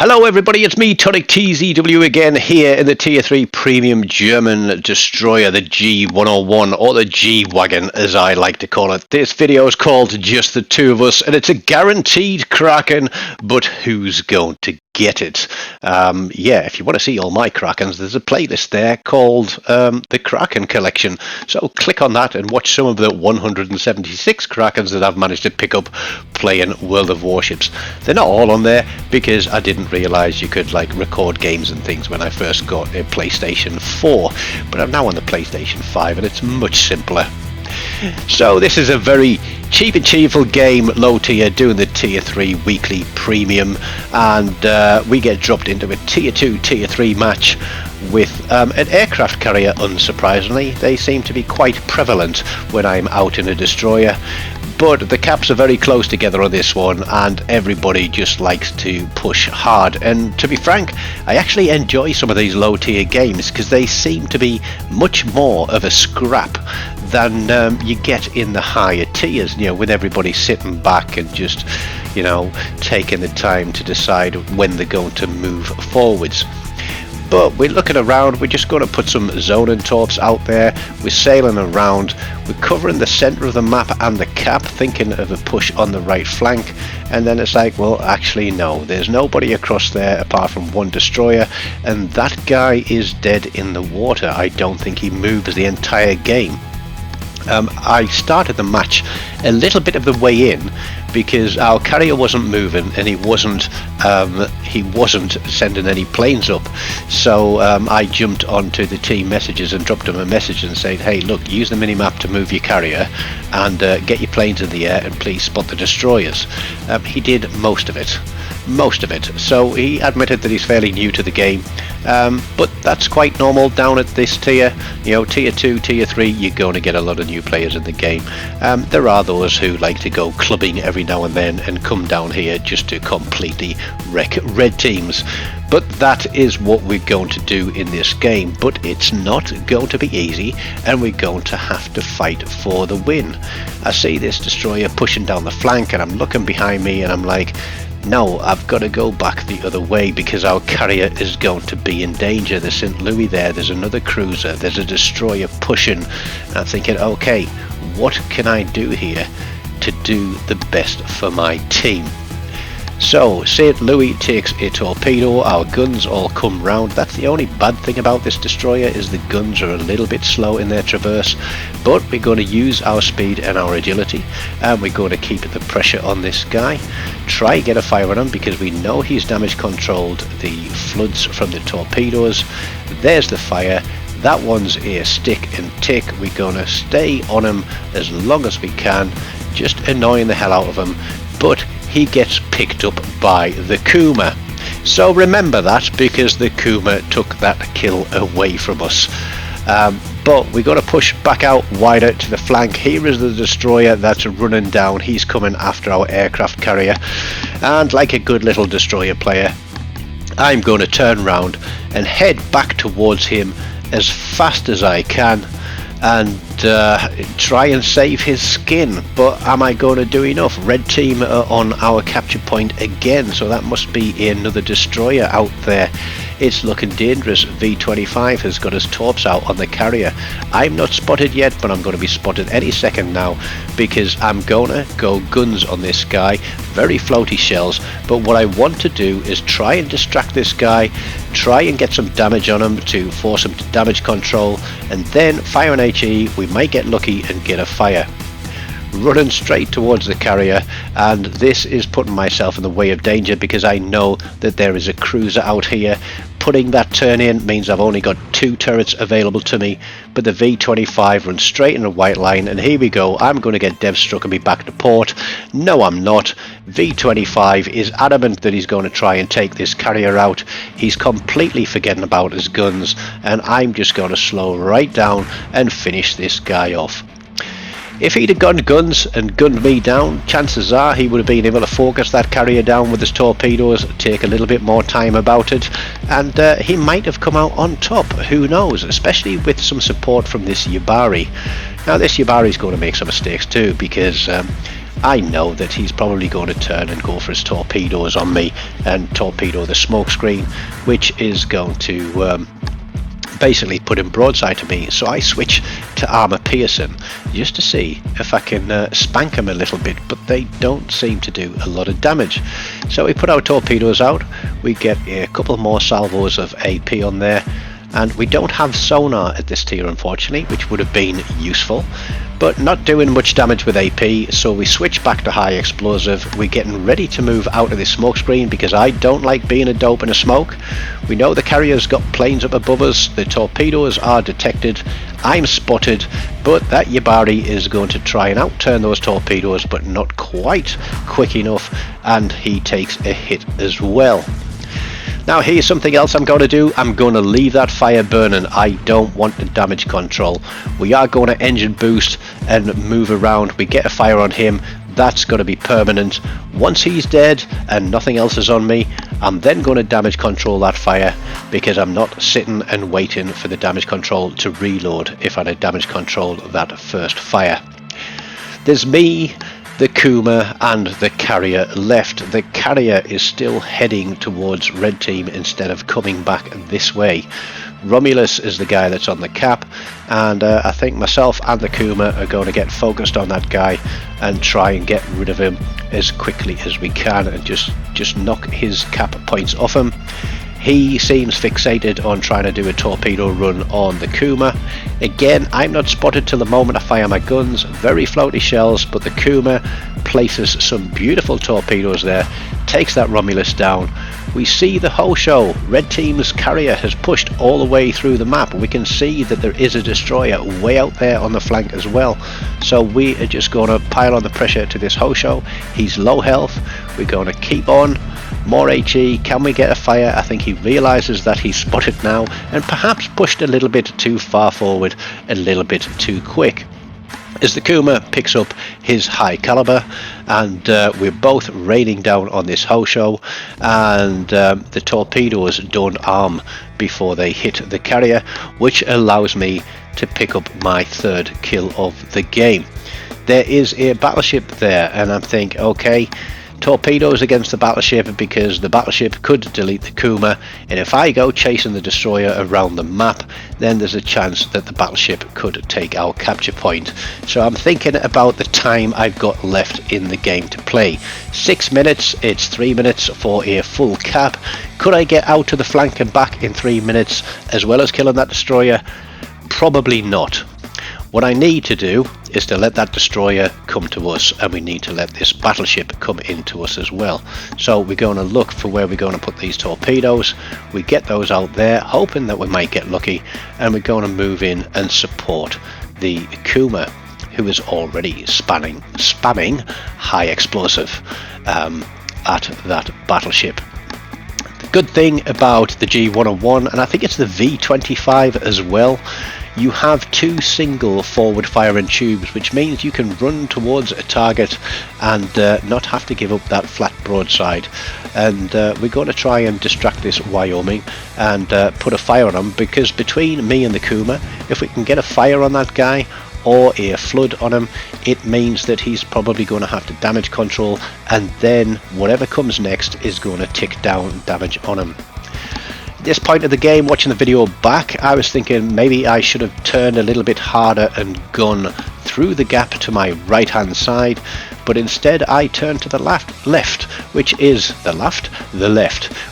Hello everybody, it's me, TONIK TZW again, here in the Tier 3 Premium German destroyer, the G101, or the G Wagon as I like to call it. This video is called Just the Two of Us, and it's a guaranteed Kraken, but who's going to get it? Yeah, if you want to see all my Krakens, there's a playlist there called the Kraken Collection, so click on that and watch some of the 176 Krakens that I've managed to pick up playing World of Warships. They're not all on there because I didn't realise you could like record games and things when I first got a PlayStation 4, but I'm now on the PlayStation 5 and it's much simpler. So this is a very cheap and cheerful game, low tier, doing the tier 3 weekly premium, and we get dropped into a tier 2, tier 3 match with an aircraft carrier. Unsurprisingly, they seem to be quite prevalent when I'm out in a destroyer, but the caps are very close together on this one and everybody just likes to push hard. And to be frank, I actually enjoy some of these low tier games because they seem to be much more of a scrap than you get in the higher tiers, you know, with everybody sitting back and just, you know, taking the time to decide when they're going to move forwards. But we're looking around, we're just going to put some zoning torps out there, we're sailing around, we're covering the centre of the map and the cap, thinking of a push on the right flank, and then it's like, well, actually no, there's nobody across there apart from one destroyer, and that guy is dead in the water. I don't think he moves the entire game. I started the match a little bit of the way in because our carrier wasn't moving and he wasn't sending any planes up, so I jumped onto the team messages and dropped him a message and said, hey look, use the minimap to move your carrier and get your planes in the air and please spot the destroyers. He did most of it, so he admitted that he's fairly new to the game, but that's quite normal down at this tier. You know, tier 2, tier 3, you're going to get a lot of new players in the game. There are those who like to go clubbing every now and then and come down here just to completely wreck red teams, but that is what we're going to do in this game. But it's not going to be easy and we're going to have to fight for the win. I see this destroyer pushing down the flank and I'm looking behind me and I'm like, no, I've got to go back the other way because our carrier is going to be in danger. There's St. Louis there, there's another cruiser, there's a destroyer pushing. And I'm thinking, okay, what can I do here to do the best for my team? So St. Louis takes a torpedo, our guns all come round. That's the only bad thing about this destroyer, is the guns are a little bit slow in their traverse, but we're going to use our speed and our agility and we're going to keep the pressure on this guy, try get a fire on him because we know he's damage controlled the floods from the torpedoes. There's the fire. That one's a stick and tick. We're going to stay on him as long as we can, just annoying the hell out of him, but he gets picked up by the Kuma. So remember that, because the Kuma took that kill away from us. But we got to push back out wider to the flank. Here is the destroyer that's running down. He's coming after our aircraft carrier, and like a good little destroyer player, I'm going to turn around and head back towards him as fast as I can and try and save his skin. But am I going to do enough? Red team are on our capture point again, so that must be another destroyer out there. It's looking dangerous. V25 has got his torps out on the carrier. I'm not spotted yet, but I'm going to be spotted any second now because I'm gonna go guns on this guy. Very floaty shells, but what I want to do is try and distract this guy, try and get some damage on him to force him to damage control, and then fire an HE. We might get lucky and get a fire. Running straight towards the carrier, and this is putting myself in the way of danger because I know that there is a cruiser out here. Putting that turn in means I've only got 2 turrets available to me, but the V25 runs straight in a white line, and here we go. I'm going to get dev struck and be back to port. No, I'm not. V25 is adamant that he's going to try and take this carrier out. He's completely forgetting about his guns, and I'm just going to slow right down and finish this guy off. If he'd have gone guns and gunned me down, chances are he would have been able to focus that carrier down with his torpedoes, take a little bit more time about it, and he might have come out on top. Who knows, especially with some support from this Yabari. Now this Yabari is going to make some mistakes too, because I know that he's probably going to turn and go for his torpedoes on me and torpedo the smoke screen, which is going to basically put him broadside to me. So I switch to armor piercing just to see if I can spank him a little bit, but they don't seem to do a lot of damage. So we put our torpedoes out, we get a couple more salvos of AP on there, and we don't have sonar at this tier unfortunately, which would have been useful, but not doing much damage with AP. So we switch back to high explosive. We're getting ready to move out of this smoke screen because I don't like being a dope in a smoke. We know the carrier's got planes up above us, the torpedoes are detected, I'm spotted, but that Yabari is going to try and outturn those torpedoes, but not quite quick enough, and he takes a hit as well. Now here's something else I'm going to do. I'm going to leave that fire burning. I don't want the damage control. We are going to engine boost and move around. We get a fire on him. That's going to be permanent. Once he's dead and nothing else is on me, I'm then going to damage control that fire, because I'm not sitting and waiting for the damage control to reload if I'd damage control that first fire. There's me, the Kuma and the carrier left. The carrier is still heading towards red team instead of coming back this way. Romulus is the guy that's on the cap, and I think myself and the Kuma are going to get focused on that guy and try and get rid of him as quickly as we can and just knock his cap points off him. He seems fixated on trying to do a torpedo run on the Kuma. Again, I'm not spotted till the moment I fire my guns. Very floaty shells, but the Kuma places some beautiful torpedoes there, takes that Romulus down. We see the whole show. Red team's carrier has pushed all the way through the map. We can see that there is a destroyer way out there on the flank as well. So we are just going to pile on the pressure to this whole show. He's low health. We're going to keep on. More HE. Can we get a fire? I think he realizes that he's spotted now and perhaps pushed a little bit too far forward, a little bit too quick. As the Kuma picks up his high caliber, and we're both raining down on this Hosho, and the torpedoes don't arm before they hit the carrier, which allows me to pick up my third kill of the game. There is a battleship there, and I'm thinking, okay, torpedoes against the battleship, because the battleship could delete the Kuma, and if I go chasing the destroyer around the map, then there's a chance that the battleship could take our capture point. So I'm thinking about the time I've got left in the game to play. 6 minutes, it's 3 minutes for a full cap. Could I get out to the flank and back in 3 minutes as well as killing that destroyer? Probably not. What I need to do is to let that destroyer come to us, and we need to let this battleship come into us as well. So we're going to look for where we're going to put these torpedoes. We get those out there, hoping that we might get lucky, and we're going to move in and support the Kuma, who is already spamming high explosive at that battleship. The good thing about the G101, and I think it's the V25 as well, you have 2 single forward firing tubes, which means you can run towards a target and not have to give up that flat broadside. And we're going to try and distract this Wyoming and put a fire on him, because between me and the Kuma, if we can get a fire on that guy or a flood on him, it means that he's probably going to have to damage control, and then whatever comes next is going to tick down damage on him. This point of the game, watching the video back, I was thinking maybe I should have turned a little bit harder and gone through the gap to my right hand side, but instead I turned to the left, which is the left,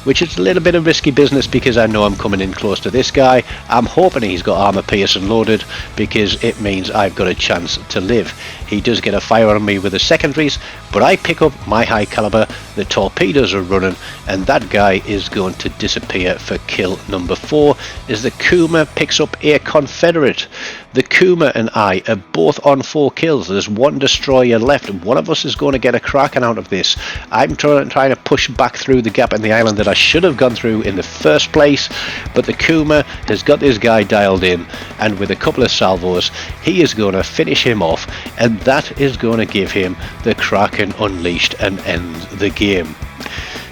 which is a little bit of risky business, because I know I'm coming in close to this guy. I'm hoping he's got armor piercing loaded, because it means I've got a chance to live. He does get a fire on me with the secondaries, but I pick up my high caliber, the torpedoes are running, and that guy is going to disappear for kill number 4 as the Kuma picks up a Confederate. The Kuma and I are both on 4 kills. There's 1 destroyer left. One of us is going to get a Kraken out of this. I'm trying to push back through the gap in the island that I should have gone through in the first place, but the Kuma has got this guy dialed in, and with a couple of salvos he is going to finish him off, and that is going to give him the Kraken unleashed and end the game.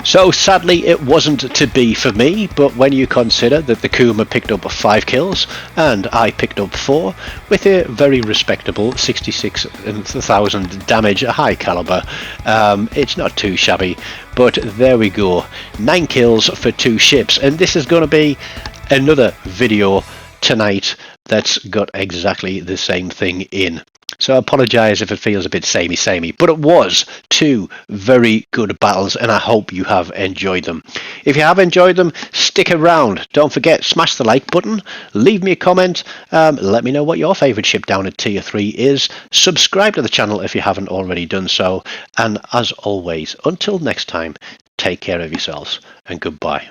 So sadly it wasn't to be for me, but when you consider that the Kuma picked up 5 kills and I picked up 4 with a very respectable 66,000 damage, a high caliber, it's not too shabby. But there we go, 9 kills for 2 ships, and this is going to be another video tonight that's got exactly the same thing in. So I apologise if it feels a bit samey, but it was 2 very good battles and I hope you have enjoyed them. If you have enjoyed them, stick around. Don't forget, smash the like button, leave me a comment, let me know what your favourite ship down at tier 3 is, subscribe to the channel if you haven't already done so, and as always, until next time, take care of yourselves and goodbye.